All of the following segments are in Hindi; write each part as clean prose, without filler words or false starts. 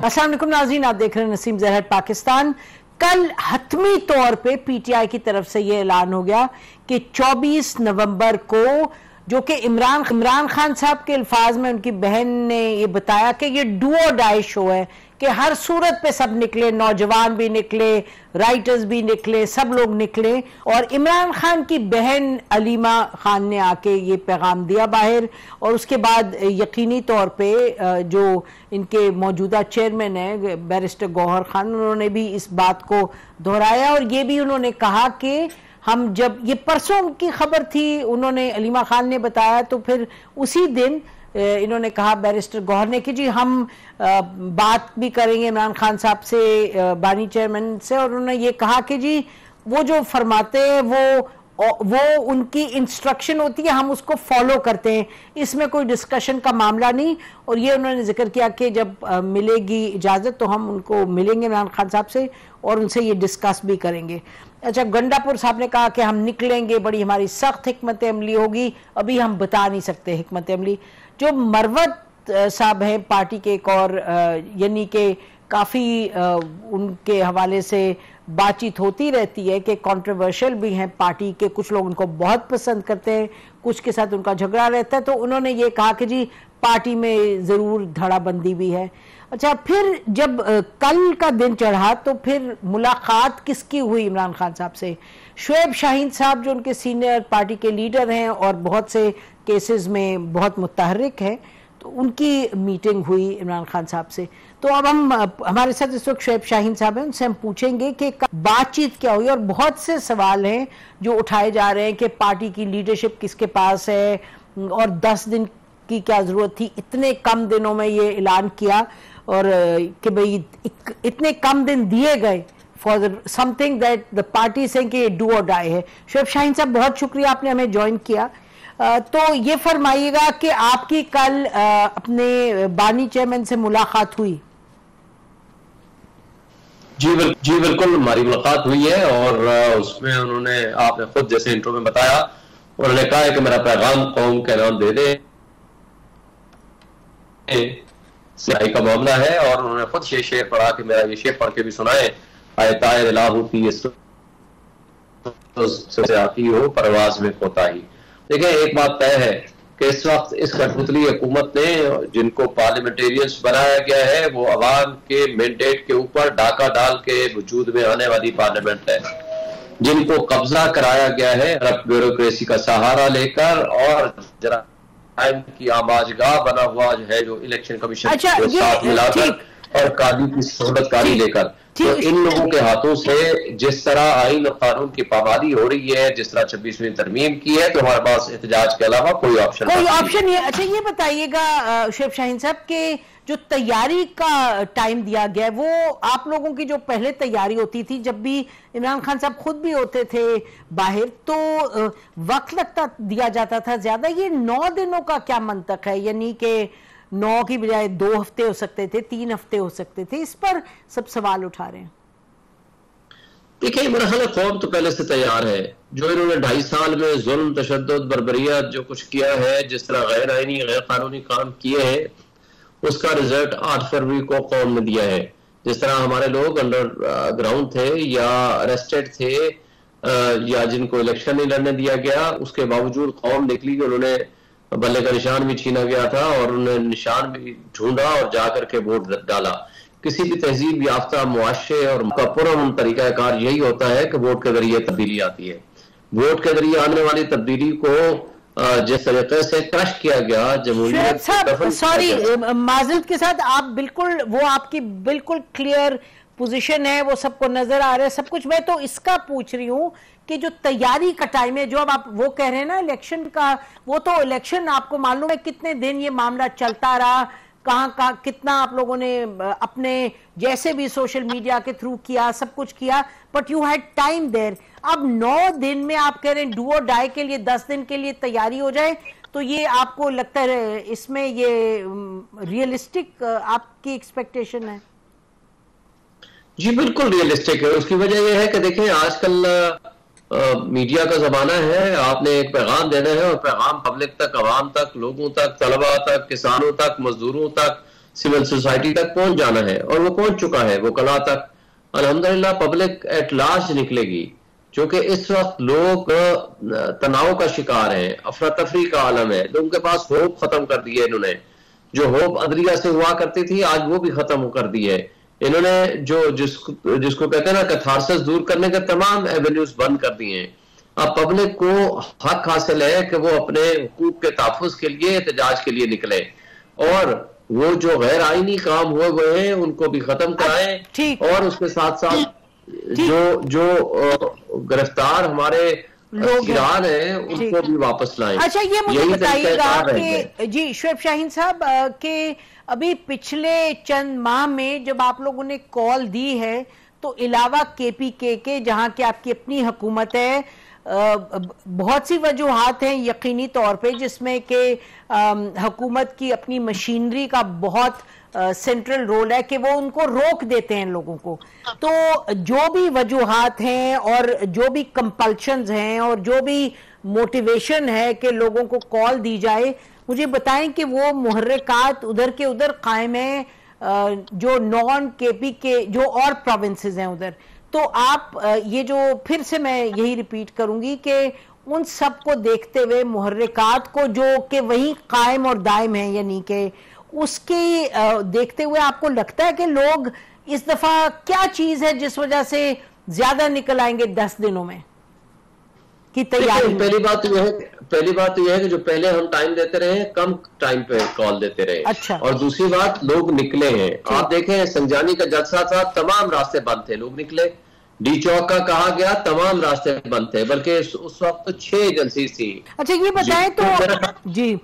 अस्सलाम वालेकुम नाज़रीन, आप देख रहे हैं नसीम ज़रहत पाकिस्तान। कल हतमी तौर पे पीटीआई की तरफ से ये ऐलान हो गया कि 24 नवंबर को, जो कि इमरान खान साहब के अल्फाज में उनकी बहन ने ये बताया कि ये डू और डाई शो है कि हर सूरत पे सब निकले, नौजवान भी निकले, राइटर्स भी निकले, सब लोग निकले। और इमरान खान की बहन अलीमा खान ने आके ये पैगाम दिया बाहर, और उसके बाद यकीनी तौर पे जो इनके मौजूदा चेयरमैन है बैरिस्टर गौहर खान, उन्होंने भी इस बात को दोहराया। और ये भी उन्होंने कहा कि हम, जब ये परसों की खबर थी, उन्होंने अलीमा खान ने बताया, तो फिर उसी दिन इन्होंने कहा बैरिस्टर गौहर ने कि जी हम बात भी करेंगे इमरान खान साहब से, बानी चेयरमैन से, और उन्होंने ये कहा कि जी वो जो फरमाते हैं वो उनकी इंस्ट्रक्शन होती है, हम उसको फॉलो करते हैं, इसमें कोई डिस्कशन का मामला नहीं। और ये उन्होंने जिक्र किया कि जब मिलेगी इजाज़त तो हम उनको मिलेंगे इमरान खान साहब से और उनसे ये डिस्कस भी करेंगे। अच्छा, गंडापुर साहब ने कहा कि हम निकलेंगे, बड़ी हमारी सख्त हिकमत अमली होगी, अभी हम बता नहीं सकते हिकमत अमली। जो मरवत साहब हैं पार्टी के एक और, यानी कि काफ़ी उनके हवाले से बातचीत होती रहती है कि कंट्रोवर्शियल भी हैं पार्टी के, कुछ लोग उनको बहुत पसंद करते हैं, कुछ के साथ उनका झगड़ा रहता है, तो उन्होंने ये कहा कि जी पार्टी में ज़रूर धड़ाबंदी भी है। अच्छा, फिर जब कल का दिन चढ़ा तो फिर मुलाकात किसकी हुई इमरान खान साहब से? शुएब शाहीन साहब जो उनके सीनियर पार्टी के लीडर हैं और बहुत से केसेस में बहुत मुतहर्रिक हैं, तो उनकी मीटिंग हुई इमरान खान साहब से। तो अब हम, हमारे साथ इस वक्त शुएब शाहीन साहब हैं, उनसे हम पूछेंगे कि बातचीत क्या हुई। और बहुत से सवाल हैं जो उठाए जा रहे हैं कि पार्टी की लीडरशिप किसके पास है, और 10 दिन की क्या ज़रूरत थी, इतने कम दिनों में ये ऐलान किया, और कि भाई इतने कम दिन दिए गए for something that the party से कि डू और डाई है। शुएब शाहीन साहब, बहुत शुक्रिया आपने हमें ज्वाइन किया। तो ये फरमाइएगा कि आपकी कल अपने बानी चेयरमैन से मुलाकात हुई? जी बिल्कुल, हमारी मुलाकात हुई है, और उसमें उन्होंने, आपने खुद जैसे इंट्रो में बताया, उन्होंने कहा है कि मेरा पैगाम कौम के नाम दे दे, सियाही का मामला है। और उन्होंने खुद ये शेर पढ़ा कि मेरा ये शेर पढ़ के भी सुनाए, आए तायर ला होती से आती हो परवाज में कोताही। देखिए, एक बात तय है कि इस वक्त इस कठपुतली हुकूमत ने, जिनको पार्लियामेंटेरियंस बनाया गया है, वो अवाम के मैंडेट के ऊपर डाका डाल के वजूद में आने वाली पार्लियामेंट है, जिनको कब्जा कराया गया है ब्यूरोक्रेसी का सहारा लेकर, और जरा की आमाजगाह बना हुआ है जो इलेक्शन कमीशन को साथ मिलाकर और कानून की सहूलतकारी लेकर। तो इन लोगों के हाथों से जिस तरह आईन और कानून की पाबंदी हो रही है, जिस तरह 26वीं तरमीम की है, तो हमारे पास एहतजाज के अलावा कोई ऑप्शन नहीं है। अच्छा, ये बताइएगा शुएब शाहीन साहब के जो तैयारी का टाइम दिया गया है, वो आप लोगों की जो पहले तैयारी होती थी, जब भी इमरान खान साहब खुद भी होते थे बाहर, तो वक्त लगता दिया जाता था ज्यादा, ये 9 दिनों का क्या मंतक है? यानी कि 9 की बजाय 2 हफ्ते हो सकते थे, 3 हफ्ते हो सकते थे, इस पर सब सवाल उठा रहे हैं। देखिए, मरहला कौम तो पहले से तैयार है। जो इन्होंने 2.5 साल में जुल्म, तशद्दुद, बर्बरियत जो कुछ किया है, जिस तरह गैर आईनी गैर कानूनी काम किए हैं, उसका रिजल्ट 8 फरवरी को कौम ने दिया है। जिस तरह हमारे लोग अंडर ग्राउंड थे या अरेस्टेड थे, या जिनको इलेक्शन नहीं लड़ने दिया गया, उसके बावजूद कौम निकली कि उन्होंने बल्ले का निशान भी छीना गया था और उन्होंने निशान भी ढूंढा और जाकर के वोट डाला। किसी भी तहजीब याफ्ता मुआशरे और का पुरअमन तरीकाकार यही होता है कि वोट के जरिए तब्दीली आती है। वोट के जरिए आने वाली तब्दीली को जिस तरीके से क्रश किया गया, जमहूरियत, सॉरी माजरत के साथ, आप बिल्कुल, वो आपकी बिल्कुल क्लियर पोजीशन है, वो सबको नजर आ रहा है सब कुछ। मैं तो इसका पूछ रही हूँ कि जो तैयारी का टाइम है, जो अब आप वो कह रहे हैं ना इलेक्शन का, वो तो इलेक्शन आपको मालूम है कितने दिन ये मामला चलता रहा, कहाँ कितना आप लोगों ने अपने जैसे भी सोशल मीडिया के थ्रू किया, सब कुछ किया, but you had time there. अब 9 दिन में आप कह रहे हैं डू और डाई के लिए 10 दिन के लिए तैयारी हो जाए, तो ये आपको लगता है इसमें ये रियलिस्टिक आपकी एक्सपेक्टेशन है? जी बिल्कुल रियलिस्टिक है। उसकी वजह यह है कि देखें, आजकल मीडिया का जमाना है, आपने एक पैगाम देना है और पैगाम पब्लिक तक, आवाम तक, लोगों तक, तलबा तक, किसानों तक, मजदूरों तक, सिविल सोसाइटी तक पहुंच जाना है, और वो पहुंच चुका है। वो कला तक अल्हम्दुलिल्लाह पब्लिक एट लार्ज निकलेगी, क्योंकि इस वक्त लोग तनाव का शिकार हैं, अफरा तफरी का आलम है, लोगों के पास होप खत्म कर दी है इन्होंने। जो होप अदलिया से हुआ करती थी आज वो भी खत्म कर दी है इन्होंने। जो जिसको कहते हैं ना कैथारसिस दूर करने के तमाम एवेन्यूज बंद कर दिए हैं। अब पब्लिक को हक हासिल है कि वो अपने हुकूक के तहफ़्फ़ुज़ के लिए एहतजाज के लिए निकले, और वो जो गैर आईनी काम हुए हैं उनको भी खत्म कराएं, और उसके साथ साथ जो गिरफ्तार हमारे लोग हैं उनको भी वापस लाएं। अच्छा, ये मुझे बताइएगा कि जी शुएब शाहीन साहब के अभी पिछले चंद माह में जब आप लोगों ने कॉल दी है तो अलावा KPK के जहां की आपकी अपनी हुकूमत है, बहुत सी वजूहात हैं यकीनी तौर पे, जिसमें कि हुकूमत की अपनी मशीनरी का बहुत सेंट्रल रोल है कि वो उनको रोक देते हैं लोगों को। तो जो भी वजूहात हैं और जो भी कंपल्शंस हैं और जो भी मोटिवेशन है कि लोगों को कॉल दी जाए, मुझे बताएं कि वो मुहर्रिकात उधर के उधर कायम है जो नॉन KPK जो और प्रोविंसेस हैं उधर। तो आप ये जो फिर से मैं यही रिपीट करूंगी कि उन सब को देखते हुए मुहर्रिकात को जो कि वही कायम और दायम है, यानी कि उसके देखते हुए आपको लगता है कि लोग इस दफा क्या चीज है जिस वजह से ज्यादा निकल आएंगे 10 दिनों में की तैयारी? पहली बात तो यह है कि जो पहले हम टाइम देते रहे कम टाइम पे कॉल देते रहे। अच्छा। और दूसरी बात, लोग निकले हैं। आप देखें संजानी का जलसा था, तमाम रास्ते बंद थे, लोग निकले। डी चौक का कहा गया, तमाम रास्ते बंद थे, बल्कि उस वक्त तो 6 एजेंसीज थी। अच्छा, ये बताएं तो जी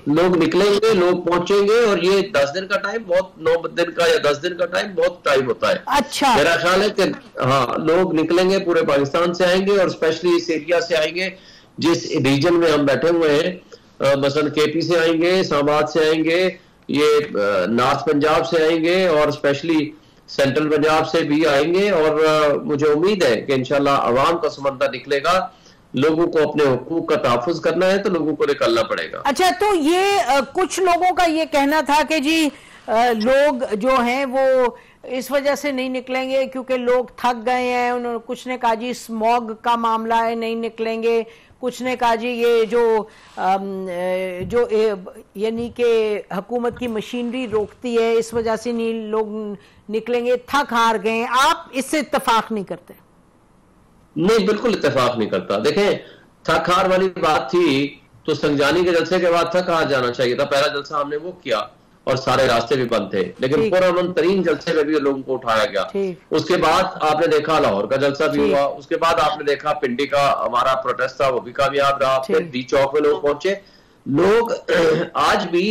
लोग निकलेंगे, लोग पहुंचेंगे, और ये 10 दिन का टाइम बहुत 9 दिन का या 10 दिन का टाइम बहुत टाइम होता है। अच्छा, मेरा ख्याल है कि हाँ, लोग निकलेंगे, पूरे पाकिस्तान से आएंगे, और स्पेशली इस एरिया से आएंगे जिस रीजन में हम बैठे हुए हैं। मसलन KP से आएंगे, इस्लामाबाद से आएंगे, ये नॉर्थ पंजाब से आएंगे, और स्पेशली सेंट्रल पंजाब से भी आएंगे। और मुझे उम्मीद है कि इंशाल्लाह अवाम का समंदर निकलेगा। लोगों को अपने हुकूक का तहफ़्फ़ुज़ करना है तो लोगों को निकलना पड़ेगा। अच्छा, तो ये कुछ लोगों का ये कहना था कि जी लोग जो हैं वो इस वजह से नहीं निकलेंगे क्योंकि लोग थक गए हैं। उन्होंने कुछ ने कहा जी स्मॉग का मामला है, नहीं निकलेंगे। कुछ ने कहा जी ये जो यानी कि हुकूमत की मशीनरी रोकती है, इस वजह से नहीं लोग निकलेंगे, थक हार गए। आप इससे इत्तेफाक नहीं करते? नहीं, बिल्कुल इत्तेफाक नहीं करता। देखें, थक हार वाली बात थी तो संजानी के जलसे के बाद थक हार जाना चाहिए था। पहला जलसा हमने वो किया और सारे रास्ते भी बंद थे, लेकिन पुरअमन तरीन जलसे में भी लोगों को उठाया गया। उसके बाद आपने देखा लाहौर का जलसा भी हुआ, उसके बाद आपने देखा पिंडी का हमारा प्रोटेस्ट था, वो भी कामयाब रहा। फिर डी चौक में लोग पहुंचे। लोग आज भी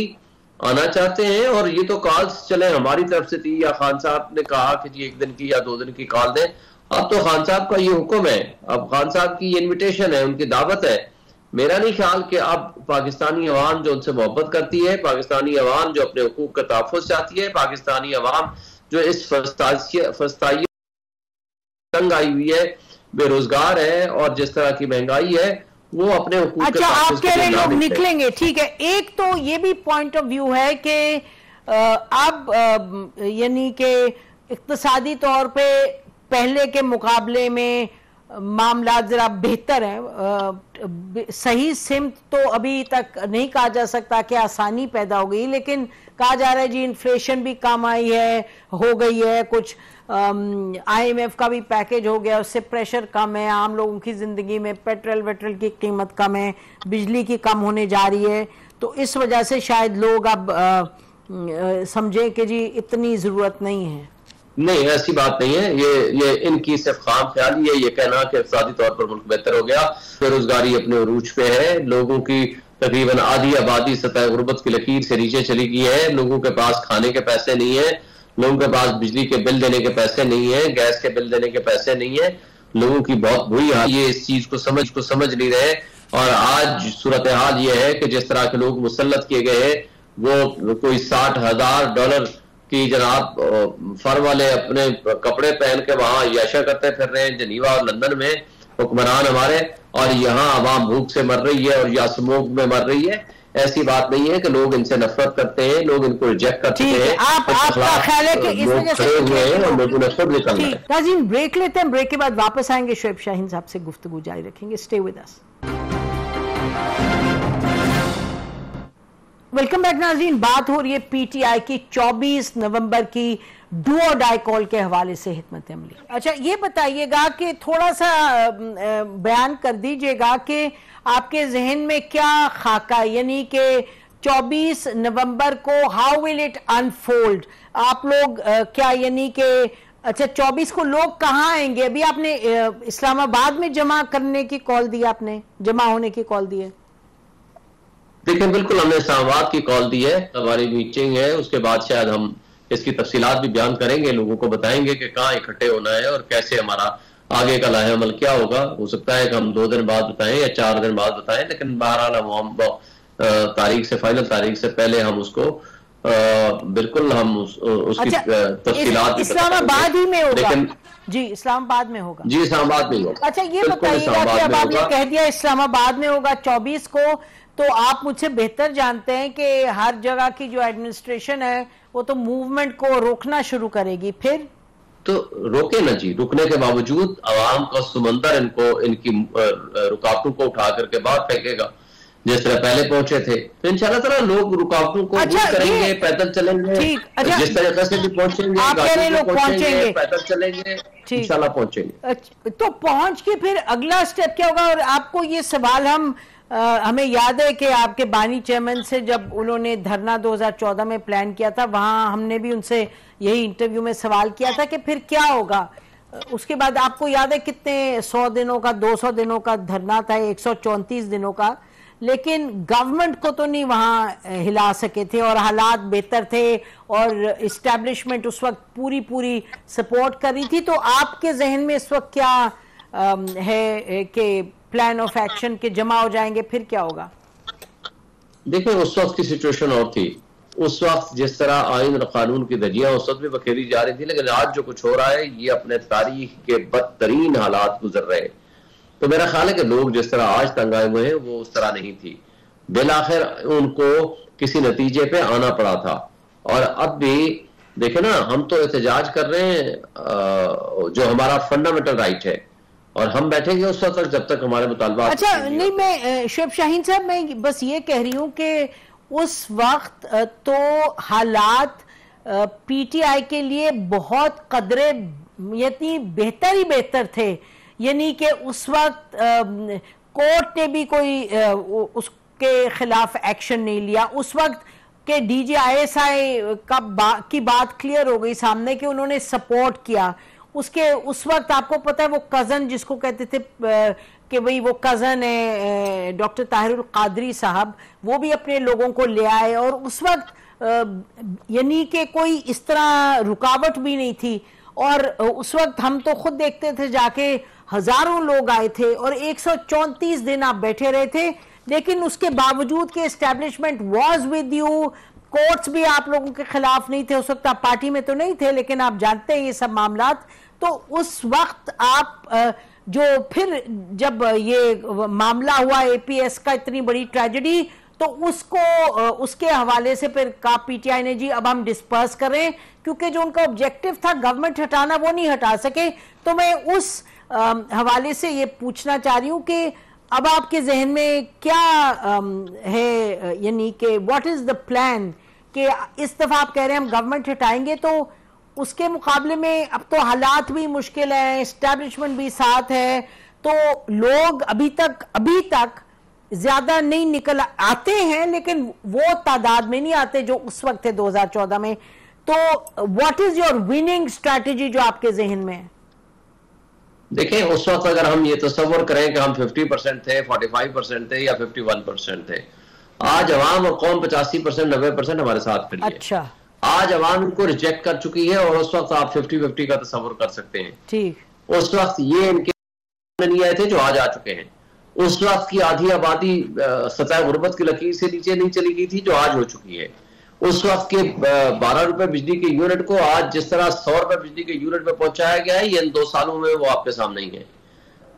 आना चाहते हैं, और ये तो कॉल्स चले हमारी तरफ से थी, या खान साहब ने कहा कि जी 1 दिन की या 2 दिन की कॉल दें। अब तो खान साहब का ये हुक्म है, अब खान साहब की ये इन्विटेशन है, उनकी दावत है। मेरा नहीं ख्याल कि अब पाकिस्तानी अवाम जो उनसे मोहब्बत करती है, पाकिस्तानी अवाम जो अपने हुकूक का तहफ़्फ़ुज़ चाहती है, पाकिस्तानी अवाम जो इस फस्ताई तंग आई हुई है, बेरोजगार है, और जिस तरह की महंगाई है, वो अपने हुकूक अच्छा, आप कह रहे लोग निकलेंगे, ठीक है। एक तो ये भी पॉइंट ऑफ व्यू है कि अब यानी कि इक्तिसादी तौर पे पहले के मुकाबले में मामला जरा बेहतर है। सही सिमत तो अभी तक नहीं कहा जा सकता कि आसानी पैदा हो गई, लेकिन कहा जा रहा है जी इन्फ्लेशन भी कम आई है, हो गई है, कुछ IMF का भी पैकेज हो गया, उससे प्रेशर कम है आम लोगों की जिंदगी में, पेट्रोल वेट्रोल की कीमत कम है, बिजली की कम होने जा रही है। तो इस वजह से शायद लोग अब समझे कि जी इतनी जरूरत नहीं है। नहीं, ऐसी बात नहीं है। ये इनकी सिर्फ खाम ख्याली है, ये कहना कि इक़्तिसादी तौर पर मुल्क बेहतर हो गया। बेरोजगारी अपने उरूज पे है, लोगों की तकरीबन आधी आबादी सतह गुर्बत की लकीर से नीचे चली गई है। लोगों के पास खाने के पैसे नहीं है, लोगों के पास बिजली के बिल देने के पैसे नहीं है, गैस के बिल देने के पैसे नहीं है। लोगों की बहुत बुरी हाल, ये इस चीज को समझ नहीं रहे। और आज सूरत हाल ये है कि जिस तरह के लोग मुसल्लत किए गए हैं, वो कोई $60,000 की जनाब फर वाले अपने कपड़े पहन के वहां याशा करते फिर रहे हैं जनीवा और लंदन में हुक्मरान हमारे, और यहाँ आवाम भूख से मर रही है और या स्मोक में मर रही है। ऐसी बात नहीं है कि लोग इनसे नफरत करते हैं, लोग इनको रिजेक्ट करते हैं। आपका ख्याल है कि इस वजह से और लोगों ने खुद निकलना है। नाज़रीन ब्रेक लेते हैं, ब्रेक के बाद वापस आएंगे, शोएब शाहीन साहब से गुफ्तगू जारी रखेंगे। Stay with us. Welcome back नाज़रीन। बात हो रही है पीटीआई की 24 नवंबर की डू और डाई कॉल के हवाले से हिकमत अमली। अच्छा, ये बताइएगा कि थोड़ा सा बयान कर दीजिएगा कि आपके जहन में क्या खाका, यानी कि 24 नवंबर को हाउ विल इट अनफोल्ड? आप लोग क्या, यानी कि अच्छा 24 को लोग कहाँ आएंगे? अभी आपने इस्लामाबाद में जमा करने की कॉल दी, आपने जमा होने की कॉल दी है? देखिए, बिल्कुल हमने इस्लामाबाद की कॉल दी है, हमारी मीटिंग है, उसके बाद शायद हम इसकी तफसीलात भी बयान करेंगे, लोगों को बताएंगे कि कहाँ इकट्ठे होना है और कैसे हमारा आगे का लाहे अमल क्या होगा। हो सकता है कि हम 2 दिन बाद बताएं या 4 दिन बाद बताएं, लेकिन बहरहाल हम तारीख से, फाइनल तारीख से पहले हम उसको बिल्कुल हम उसकी तफसीलात इस्लामाबाद ही में होगा। लेकिन जी इस्लामाबाद में होगा। जी इस्लामाबाद में होगा। अच्छा, ये बताइएगा कि अब आपने कह दिया इस्लामाबाद में होगा 24 को, तो आप मुझसे बेहतर जानते हैं कि हर जगह की जो एडमिनिस्ट्रेशन है वो तो मूवमेंट को रोकना शुरू करेगी, फिर तो रोके ना जी। रुकने के बावजूद आवाम का समंदर इनकी रुकावटों को उठा करके बाहर फेंकेगा, जिस तरह पहले पहुंचे थे। तो इंशाल्लाह ताला लोग रुकावटों को दूर करेंगे, पैदल चलेंगे, जिस तरीके से भी पहुंचेंगे, पहुंचेंगे, पैदल चलेंगे, इंशाल्लाह पहुंचेंगे। तो पहुंच के फिर अगला स्टेप क्या होगा? और आपको ये सवाल हमें याद है कि आपके बानी चेयरमैन से जब उन्होंने धरना 2014 में प्लान किया था, वहां हमने भी उनसे यही इंटरव्यू में सवाल किया था कि फिर क्या होगा। उसके बाद आपको याद है कितने 100 दिनों का, 200 दिनों का धरना था, 134 दिनों का, लेकिन गवर्नमेंट को तो नहीं वहां हिला सके थे और हालात बेहतर थे और इस्टेब्लिशमेंट उस वक्त पूरी सपोर्ट कर रही थी। तो आपके जहन में इस वक्त क्या है कि प्लान ऑफ एक्शन के जमा हो जाएंगे, फिर क्या होगा? देखिए, उस वक्त की सिचुएशन और थी। उस वक्त जिस तरह आइन और कानून की धज्जियां उस वक्त भी बखेरी जा रही थी, लेकिन आज जो कुछ हो रहा है ये अपने तारीख के बदतरीन हालात गुजर रहे हैं। तो मेरा ख्याल है कि लोग जिस तरह आज तंग आए हुए हैं वो उस तरह नहीं थी। बिलाखिर उनको किसी नतीजे पे आना पड़ा था। और अब भी देखे ना, हम तो एहतजाज कर रहे हैं जो हमारा फंडामेंटल राइट है, और हम बैठेंगे उस वक्त तक जब तक हमारे मुतालबा। अच्छा, नहीं, मैं शोएब शाहीन साहब, मैं बस ये कह रही हूँ कि उस वक्त तो हालात पीटीआई के लिए बहुत कदरे यानी बेहतर ही बेहतर थे, यानी कि उस वक्त कोर्ट ने भी कोई उसके खिलाफ एक्शन नहीं लिया। उस वक्त के डीजी आईएसआई की बात क्लियर हो गई सामने कि उन्होंने सपोर्ट किया। उस वक्त आपको पता है वो कजन जिसको कहते थे कि भाई वो कजन है डॉक्टर ताहिरुल कादरी साहब, वो भी अपने लोगों को ले आए और उस वक्त यानी कि कोई इस तरह रुकावट भी नहीं थी। और उस वक्त हम तो खुद देखते थे जाके, हजारों लोग आए थे और 134 दिन आप बैठे रहे थे, लेकिन उसके बावजूद कि establishment was with you, courts भी आप लोगों के खिलाफ नहीं थे। उस वक्त आप पार्टी में तो नहीं थे, लेकिन आप जानते हैं ये सब मामलात। तो उस वक्त आप जो फिर जब ये मामला हुआ एपीएस का, इतनी बड़ी ट्रेजेडी, तो उसके हवाले से फिर का पीटीआई ने जी अब हम डिस्पर्स करें, क्योंकि जो उनका ऑब्जेक्टिव था गवर्नमेंट हटाना वो नहीं हटा सके। तो मैं उस हवाले से ये पूछना चाह रही हूँ कि अब आपके जहन में क्या है, यानी कि व्हाट इज द प्लान, कि इस दफा आप कह रहे हैं हम गवर्नमेंट हटाएंगे, तो उसके मुकाबले में अब तो हालात भी मुश्किल है, एस्टेब्लिशमेंट भी साथ है, तो लोग अभी तक ज्यादा नहीं निकल आते हैं, लेकिन वो तादाद में नहीं आते जो उस वक्त थे 2014 में। तो what is your winning strategy जो आपके जहन में है? देखिए, उस वक्त अगर हम ये तस्वर करें कि हम 50% थे, 45% थे या 51% थे, आज अवाम और कौम 85%, 90% हमारे साथ खड़ी है। अच्छा, आज अवाम इनको रिजेक्ट कर चुकी है और उस वक्त आप 50-50 का तस्वर कर सकते हैं। ठीक, उस वक्त ये इनके नहीं आए थे जो आज आ चुके हैं। उस वक्त की आधी आबादी सतह गुर्बत की लकीर से नीचे नहीं चली गई थी जो आज हो चुकी है। उस वक्त के 12 रुपए बिजली के यूनिट को आज जिस तरह 100 रुपए बिजली के यूनिट में पहुंचाया गया है, ये इन 2 सालों में वो आपके सामने ही है।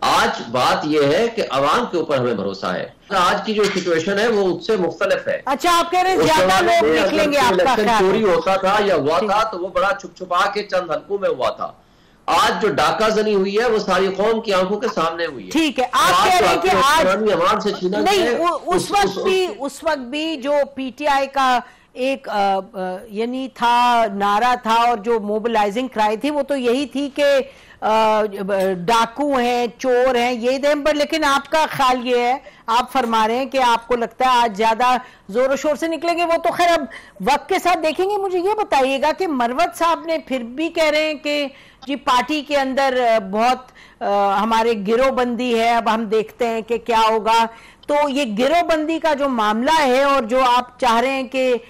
आज बात यह है कि अवाम के ऊपर हमें भरोसा है। आज की जो सिचुएशन है वो उससे मुख्तलिफ है। अच्छा, आप कह रहे हैं ज्यादा लोग निकलेंगे, आपका ख्याल चोरी होता था या हुआ था तो वो बड़ा छुप छुपा के चंद हल्कों में हुआ था। आज जो डाका जनी हुई है वो सारी कौम की आंखों के सामने हुई है। ठीक है, आप कह रहे हैं कि आज अवाम से छीना नहीं, उस वक्त भी जो पीटीआई का एक यानी था, नारा था और जो मोबिलाइजिंग क्राई थी वो तो यही थी कि डाकू हैं, चोर हैं, ये थे। पर लेकिन आपका ख्याल ये है, आप फरमा रहे हैं कि आपको लगता है आज ज्यादा जोर शोर से निकलेंगे। वो तो खैर अब वक्त के साथ देखेंगे। मुझे ये बताइएगा कि मरवत साहब ने फिर भी कह रहे हैं कि जी पार्टी के अंदर बहुत हमारे गिरोहबंदी है, अब हम देखते हैं कि क्या होगा। तो ये गिरोहबंदी का जो मामला है और जो आप चाह रहे हैं कि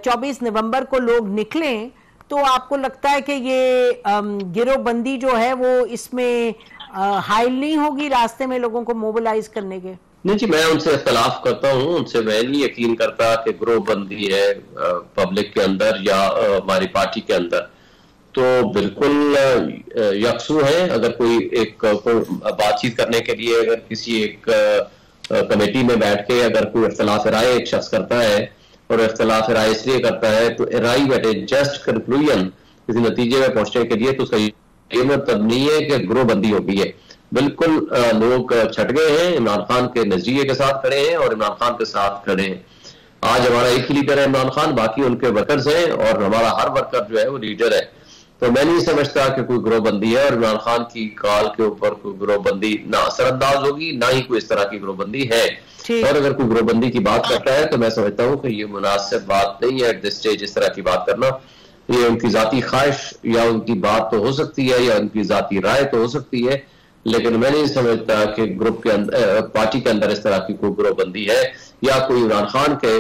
24 नवंबर को लोग निकलें, तो आपको लगता है कि ये गिरोहबंदी जो है वो इसमें हाइल नहीं होगी रास्ते में लोगों को मोबिलाइज करने के? नहीं जी, मैं उनसे इख्तलाफ करता हूँ। उनसे मैं नहीं यकीन करता कि गिरोहबंदी है पब्लिक के अंदर या हमारी पार्टी के अंदर। तो बिल्कुल यकसू है। अगर कोई बातचीत करने के लिए अगर किसी एक कमेटी में बैठ के अगर कोई इख्तलाफ राय एक शख्स करता है और इख्तलाफ राय इसलिए करता है तो arrive at A just conclusion, किसी नतीजे में पहुंचने के लिए, तो उसका ये मतलब नहीं है कि गिरोहबंदी हो गई है। बिल्कुल लोग छट गए हैं, इमरान खान के नजरिए के साथ खड़े हैं और इमरान खान के साथ खड़े हैं। आज हमारा एक ही लीडर है इमरान खान, बाकी उनके वर्कर्स हैं और हमारा हर वर्कर जो है वो लीडर है। तो मैं नहीं समझता कि कोई गिरोहबंदी है और इमरान खान की कॉल के ऊपर कोई गिरोहबंदी ना असरअंदाज होगी, ना ही कोई इस तरह की गिरोहबंदी है। और अगर कोई गिरोहबंदी की बात करता है तो मैं समझता हूँ कि ये मुनासिब बात नहीं है एट दिस स्टेज इस तरह की बात करना। ये उनकी जाती ख्वाहिश या उनकी बात तो हो सकती है या उनकी जाती राय तो हो सकती है, लेकिन मैं नहीं समझता कि ग्रुप के अंदर, पार्टी के अंदर इस तरह की कोई गिरोहबंदी है या कोई इमरान खान के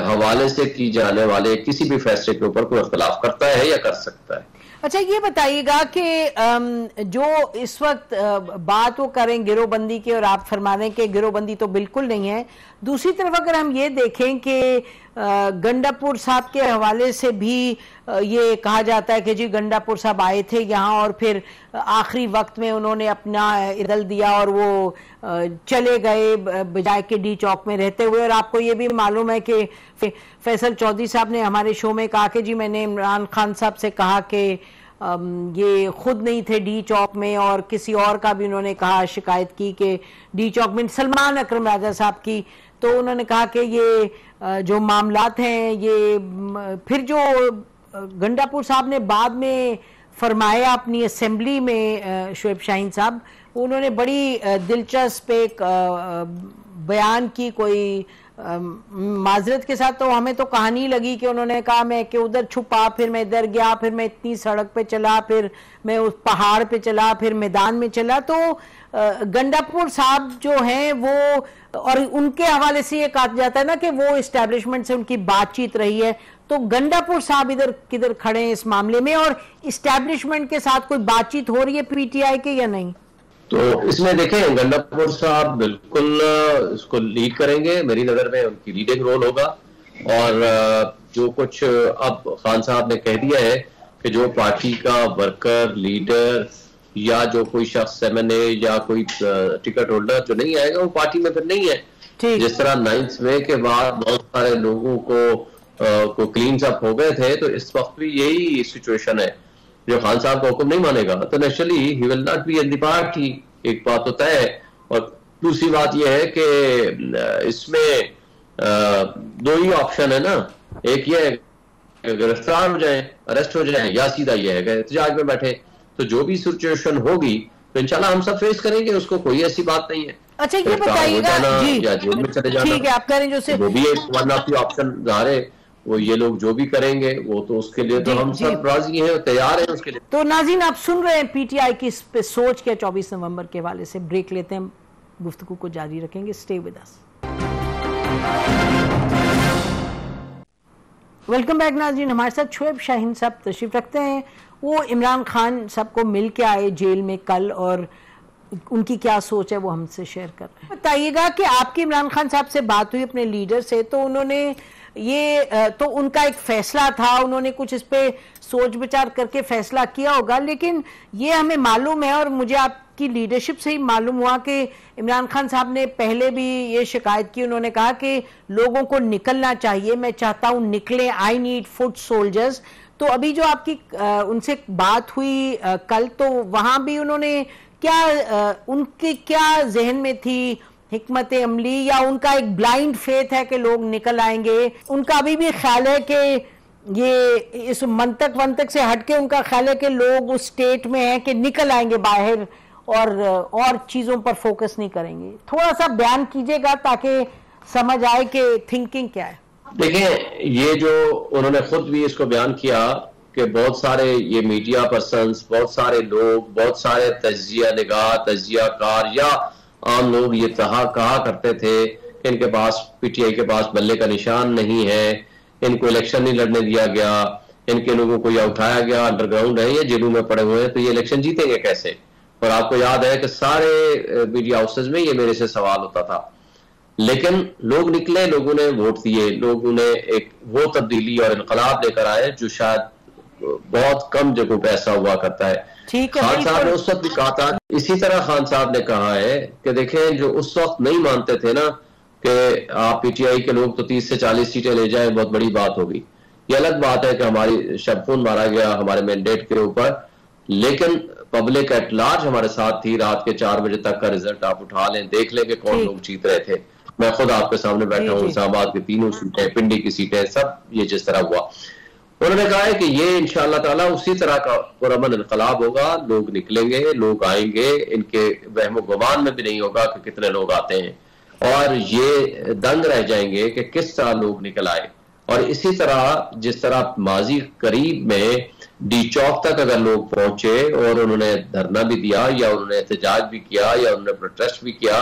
हवाले से की जाने वाले किसी भी फैसले के ऊपर कोई इख्तलाफ करता है या कर सकता है। अच्छा, ये बताइएगा कि जो इस वक्त बात वो करें गिरोहबंदी की और आप फरमा रहे हैं कि गिरोहबंदी तो बिल्कुल नहीं है। दूसरी तरफ अगर हम ये देखें कि गंडापुर साहब के हवाले से भी ये कहा जाता है कि जी गंडापुर साहब आए थे यहाँ और फिर आखिरी वक्त में उन्होंने अपना इदल दिया और वो चले गए बजाय के डी चौक में रहते हुए। और आपको ये भी मालूम है कि फैसल चौधरी साहब ने हमारे शो में कहा कि जी मैंने इमरान खान साहब से कहा कि ये खुद नहीं थे डी चौक में, और किसी और का भी उन्होंने कहा, शिकायत की कि डी चौक में सलमान अकरम राजा साहब की। तो उन्होंने कहा कि ये जो मामलात हैं ये फिर जो गंडापुर साहब ने बाद में फरमाया अपनी असेंबली में, शोएब शाहीन साहब, उन्होंने बड़ी दिलचस्प एक बयान की, कोई माजरत के साथ। तो हमें तो कहानी लगी कि उन्होंने कहा मैं कि उधर छुपा, फिर मैं इधर गया, फिर मैं इतनी सड़क पे चला, फिर मैं उस पहाड़ पे चला, फिर मैदान में चला। तो गंडापुर साहब जो हैं वो, और उनके हवाले से ये कहा जाता है ना कि वो इस्टेब्लिशमेंट से उनकी बातचीत रही है। तो गंडापुर साहब इधर किधर खड़े हैं इस मामले में, और इस्टेब्लिशमेंट के साथ कोई बातचीत हो रही है पीटीआई के या नहीं? तो इसमें देखें, गंडापुर साहब बिल्कुल इसको लीड करेंगे। मेरी नजर में उनकी लीडिंग रोल होगा। और जो कुछ अब खान साहब ने कह दिया है कि जो पार्टी का वर्कर, लीडर या जो कोई शख्स MNA या कोई टिकट होल्डर जो नहीं आएगा वो पार्टी में फिर नहीं है। जिस तरह 9 मई के बाद बहुत सारे लोगों को क्लीन अप हो गए थे, तो इस वक्त भी यही सिचुएशन है। जो खान साहब का हुक्म नहीं मानेगा तो naturally he will not be in the party. एक बात तो तय है। और दूसरी बात यह है कि इसमें 2 ही ऑप्शन है ना। एक ये है गिरफ्तार हो जाए, अरेस्ट हो जाए, या सीधा ये है कि एहतजाज में बैठे। तो जो भी सिचुएशन होगी तो इंशाल्लाह हम सब फेस करेंगे उसको, कोई ऐसी बात नहीं है। अच्छा, ये बताइएगा जी, या जेल में चले जाना, ठीक है, आप कह रहे हैं जो वो भी एक वन ऑफ द ऑप्शन ज़ाहिर है। वो ये लोग जो भी करेंगे वो तो उसके लिए तो हम सब राजी हैं, तैयार हैं उसके लिए। तो नाज़रीन, आप सुन रहे हैं पीटीआई की इस पे सोच के 24 नवंबर के हवाले से। ब्रेक लेते हैं, गुफ्तगू को जारी रखेंगे। Stay with us. Welcome back नाज़रीन। हमारे साथ शोएब शाहीन साहब तशरीफ रखते हैं। वो इमरान खान साहब को मिल के आए जेल में कल, और उनकी क्या सोच है वो हमसे शेयर कर रहे हैं। बताइएगा कि आपकी इमरान खान साहब से बात हुई अपने लीडर से, तो उन्होंने ये तो उनका एक फैसला था, उन्होंने कुछ इस पे सोच विचार करके फैसला किया होगा, लेकिन ये हमें मालूम है और मुझे आपकी लीडरशिप से ही मालूम हुआ कि इमरान खान साहब ने पहले भी ये शिकायत की, उन्होंने कहा कि लोगों को निकलना चाहिए, मैं चाहता हूं निकले, आई नीड फुट सोल्जर्स। तो अभी जो आपकी उनसे बात हुई कल, तो वहां भी उन्होंने क्या उनके क्या जहन में थी हिकमत अमली, या उनका एक ब्लाइंड फेथ है कि लोग निकल आएंगे? उनका अभी भी ख्याल है कि ये इस मंतक से हटके उनका ख्याल है कि लोग उस स्टेट में हैं कि निकल आएंगे बाहर और चीजों पर फोकस नहीं करेंगे? थोड़ा सा बयान कीजिएगा ताकि समझ आए कि थिंकिंग क्या है। देखिए, ये जो उन्होंने खुद भी इसको बयान किया कि बहुत सारे ये मीडिया पर्सन्स, बहुत सारे लोग, बहुत सारे तजिया निगाह, तजिया कार या आम लोग ये कहा करते थे कि इनके पास, पीटीआई के पास बल्ले का निशान नहीं है, इनको इलेक्शन नहीं लड़ने दिया गया, इनके लोगों को या उठाया गया, अंडरग्राउंड है, ये जेलों में पड़े हुए हैं, तो ये इलेक्शन जीतेंगे कैसे? और आपको याद है कि सारे मीडिया हाउसेज में ये मेरे से सवाल होता था, लेकिन लोग निकले, लोगों ने वोट दिए, लोगों ने एक वो तब्दीली और इनकलाब लेकर आए जो शायद बहुत कम जगहों पे ऐसा हुआ करता है। खान साहब ने उस वक्त भी कहा था, इसी तरह खान साहब ने कहा है कि देखें, जो उस वक्त नहीं मानते थे ना कि आप पीटीआई के लोग तो 30 से 40 सीटें ले जाएं, बहुत बड़ी बात होगी। ये अलग बात है कि हमारी शबखून मारा गया हमारे मैंडेट के ऊपर, लेकिन पब्लिक एट लार्ज हमारे साथ थी। रात के 4 बजे तक का रिजल्ट आप उठा लें, देख लें कि कौन लोग जीत रहे थे। मैं खुद आपके सामने बैठा हूँ, इस्लामाबाद की 3 सीटें, पिंडी की सीटें, सब ये जिस तरह हुआ। उन्होंने कहा है कि ये इंशाअल्लाह ताला उसी तरह का पुरअमन इनकलाब होगा, लोग निकलेंगे, लोग आएंगे, इनके वहमो गुमान में भी नहीं होगा कि कितने लोग आते हैं, और ये दंग रह जाएंगे कि किस तरह लोग निकल आए। और इसी तरह जिस तरह माजी करीब में डी चौक तक अगर लोग पहुंचे और उन्होंने धरना भी दिया या उन्होंने एहतजाज भी किया या उन्होंने प्रोटेस्ट भी किया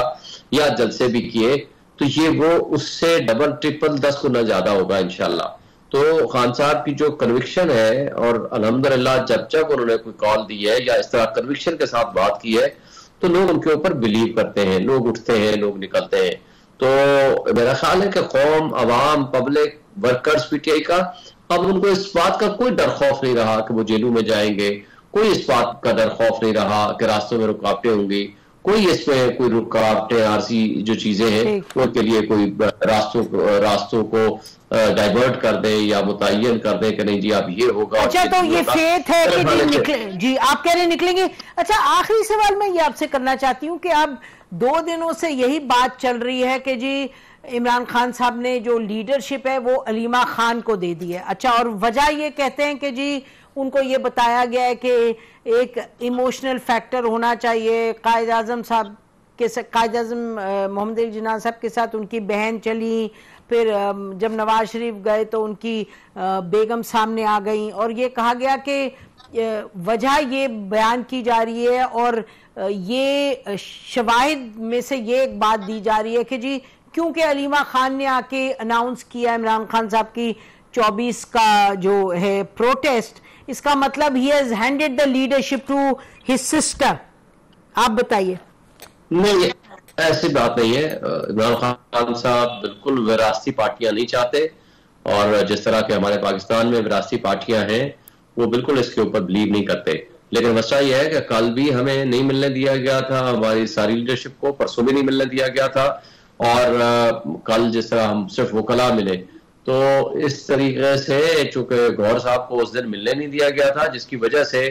या जलसे भी किए, तो ये वो उससे डबल ट्रिपल 10 गुना ज्यादा होगा इंशाल्लाह। तो खान साहब की जो कन्विक्शन है, और अल्हम्दुलिल्लाह जब उन्होंने कोई कॉल दी है या इस तरह कन्विक्शन के साथ बात की है, तो लोग उनके ऊपर बिलीव करते हैं, लोग उठते हैं, लोग निकलते हैं। तो मेरा ख्याल है कि कौम, अवाम, पब्लिक, वर्कर्स पीटीआई का, अब उनको इस बात का कोई डर खौफ नहीं रहा कि वो जेलों में जाएंगे, कोई इस बात का डर खौफ नहीं रहा कि रास्तों में रुकावटें होंगी, कोई इसमें कोई रुकावटें, आरसी जो चीजें हैं उनके लिए कोई रास्तों को डाइवर्ट कर दे या मुतय्यन कर दे कि नहीं जी अब ये होगा। अच्छा, तो ये फेथ है कि जी निकले, जी आप कह रहे निकलेंगे। अच्छा, आखिरी सवाल मैं ये आपसे करना चाहती हूँ कि अब 2 दिनों से यही बात चल रही है कि जी इमरान खान साहब ने जो लीडरशिप है वो अलीमा खान को दे दी है। अच्छा, और वजह ये कहते हैं कि जी उनको ये बताया गया है कि एक इमोशनल फैक्टर होना चाहिए, कायद आजम साहब के साथ, कायद आजम मोहम्मद अली जिन्ना साहब के साथ उनकी बहन चली, फिर जब नवाज शरीफ गए तो उनकी बेगम सामने आ गई, और ये कहा गया कि वजह ये बयान की जा रही है और ये शवाहिद में से ये एक बात दी जा रही है कि जी क्योंकि अलीमा खान ने आके अनाउंस किया इमरान खान साहब की 24 का जो है प्रोटेस्ट, इसका मतलब ही has handed the leadership to his sister. आप बताइए। नहीं, ऐसी बात नहीं है। इमरान खान साहब बिल्कुल विरासती पार्टियां नहीं चाहते, और जिस तरह के हमारे पाकिस्तान में विरासती पार्टियां हैं वो बिल्कुल इसके ऊपर बिलीव नहीं करते। लेकिन मसला यह है कि कल भी हमें नहीं मिलने दिया गया था, हमारी सारी लीडरशिप को परसों भी नहीं मिलने दिया गया था, और कल जिस तरह हम सिर्फ वकला मिले, तो इस तरीके से चूंकि गौहर साहब को उस दिन मिलने नहीं दिया गया था, जिसकी वजह से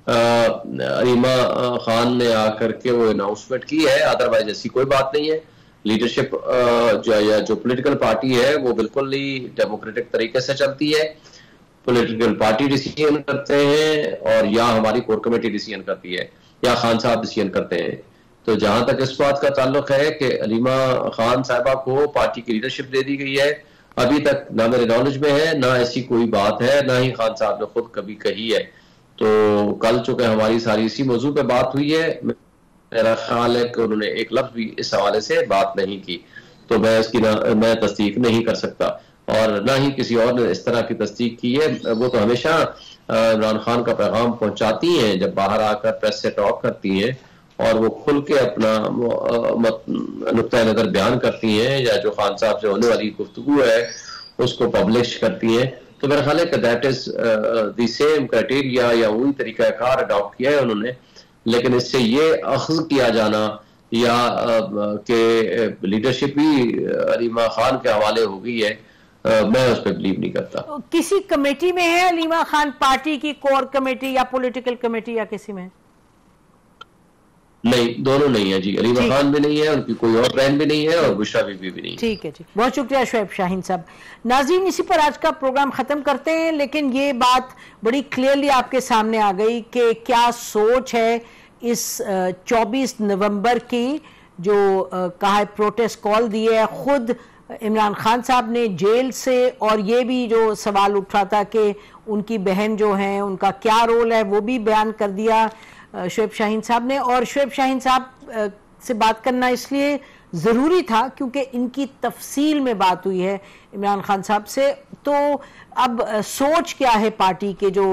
अलीमा खान ने आकर के वो अनाउंसमेंट की है। अदरवाइज ऐसी कोई बात नहीं है। लीडरशिप जो पॉलिटिकल पार्टी है वो बिल्कुल ही डेमोक्रेटिक तरीके से चलती है। पॉलिटिकल पार्टी डिसीजन करते हैं, और या हमारी कोर कमेटी डिसीजन करती है, या खान साहब डिसीजन करते हैं। तो जहां तक इस बात का ताल्लुक है कि अलीमा खान साहबा को पार्टी की लीडरशिप दे दी गई है, अभी तक ना मेरे नॉलेज में है, ना ऐसी कोई बात है, ना ही खान साहब ने खुद कभी कही है। तो कल चूंकि हमारी सारी इसी मौजू पे बात हुई है, मेरा ख्याल है कि उन्होंने एक लफ्ज भी इस हवाले से बात नहीं की, तो मैं इसकी मैं तस्दीक नहीं कर सकता, और ना ही किसी और ने इस तरह की तस्दीक की है। वो तो हमेशा इमरान खान का पैगाम पहुंचाती हैं जब बाहर आकर प्रेस से टॉक करती हैं, और वो खुल के अपना नुक्ता नजर बयान करती हैं, या जो खान साहब से होने वाली गुफ्तगू है उसको पब्लिश करती हैं। तो मेरा ख्याल है कि that is the same criteria या वही तरीकाकार अडॉप्ट किया है उन्होंने। लेकिन इससे ये अख्ज़ किया जाना या कि लीडरशिप ही अलीमा खान के हवाले हो गई है, मैं उस पर बिलीव नहीं करता। किसी कमेटी में है अलीमा खान, पार्टी की कोर कमेटी या पॉलिटिकल कमेटी या किसी में? नहीं, दोनों नहीं है जी। अलीमा खान भी नहीं है, उनकी कोई और बहन भी नहीं है और बुशरा बीबी भी नहीं है। ठीक है जी, बहुत शुक्रिया शुएब शाहीन साहब। नाज़रीन, इसी पर आज का प्रोग्राम खत्म करते हैं, लेकिन ये बात बड़ी क्लियरली आपके सामने आ गई कि क्या सोच है इस 24 नवंबर की जो कहा है प्रोटेस्ट कॉल दी है खुद इमरान खान साहब ने जेल से, और ये भी जो सवाल उठ रहा था कि उनकी बहन जो है उनका क्या रोल है वो भी बयान कर दिया शुएब शाहीन साहब ने। और शुएब शाहीन साहब से बात करना इसलिए ज़रूरी था क्योंकि इनकी तफसील में बात हुई है इमरान खान साहब से। तो अब सोच क्या है पार्टी के जो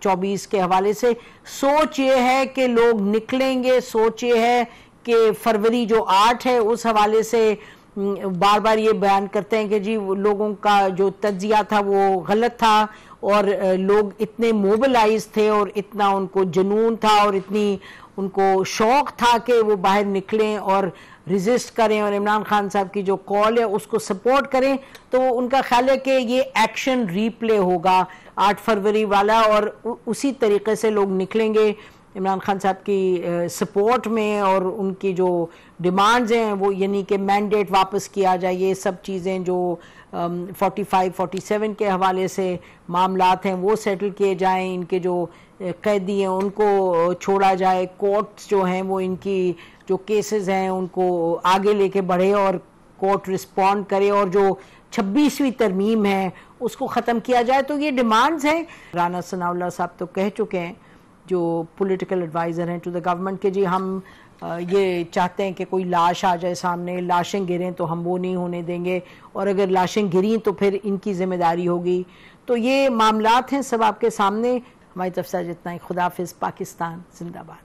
24 के हवाले से? सोच ये है कि लोग निकलेंगे, सोच ये है कि फरवरी जो 8 है उस हवाले से बार बार ये बयान करते हैं कि जी लोगों का जो तज्जिया था वो गलत था और लोग इतने मोबिलाइज थे और इतना उनको जुनून था और इतनी उनको शौक था कि वो बाहर निकलें और रिजिस्ट करें और इमरान खान साहब की जो कॉल है उसको सपोर्ट करें। तो उनका ख्याल है कि ये एक्शन रीप्ले होगा 8 फरवरी वाला और उसी तरीके से लोग निकलेंगे इमरान खान साहब की सपोर्ट में और उनकी जो डिमांड्स हैं वो यानी कि मैंडेट वापस किया जाए, ये सब चीज़ें जो 45-47 के हवाले से मामलात हैं वो सेटल किए जाएं, इनके जो कैदी हैं उनको छोड़ा जाए, कोर्ट्स जो हैं वो इनकी जो केसेस हैं उनको आगे लेके बढ़े और कोर्ट रिस्पॉन्ड करे और जो 26वीं तरमीम है उसको ख़त्म किया जाए। तो ये डिमांड्स हैं। राना सनाउल्लाह साहब तो कह चुके हैं जो पॉलिटिकल एडवाइज़र हैं टू द गवर्नमेंट के जी हम ये चाहते हैं कि कोई लाश आ जाए सामने, लाशें गिरें तो हम वो नहीं होने देंगे और अगर लाशें गिरी तो फिर इनकी जिम्मेदारी होगी। तो ये मामलात हैं सब आपके सामने। हमारी तरफ से जितना ही, खुदा हाफिज़, पाकिस्तान जिंदाबाद।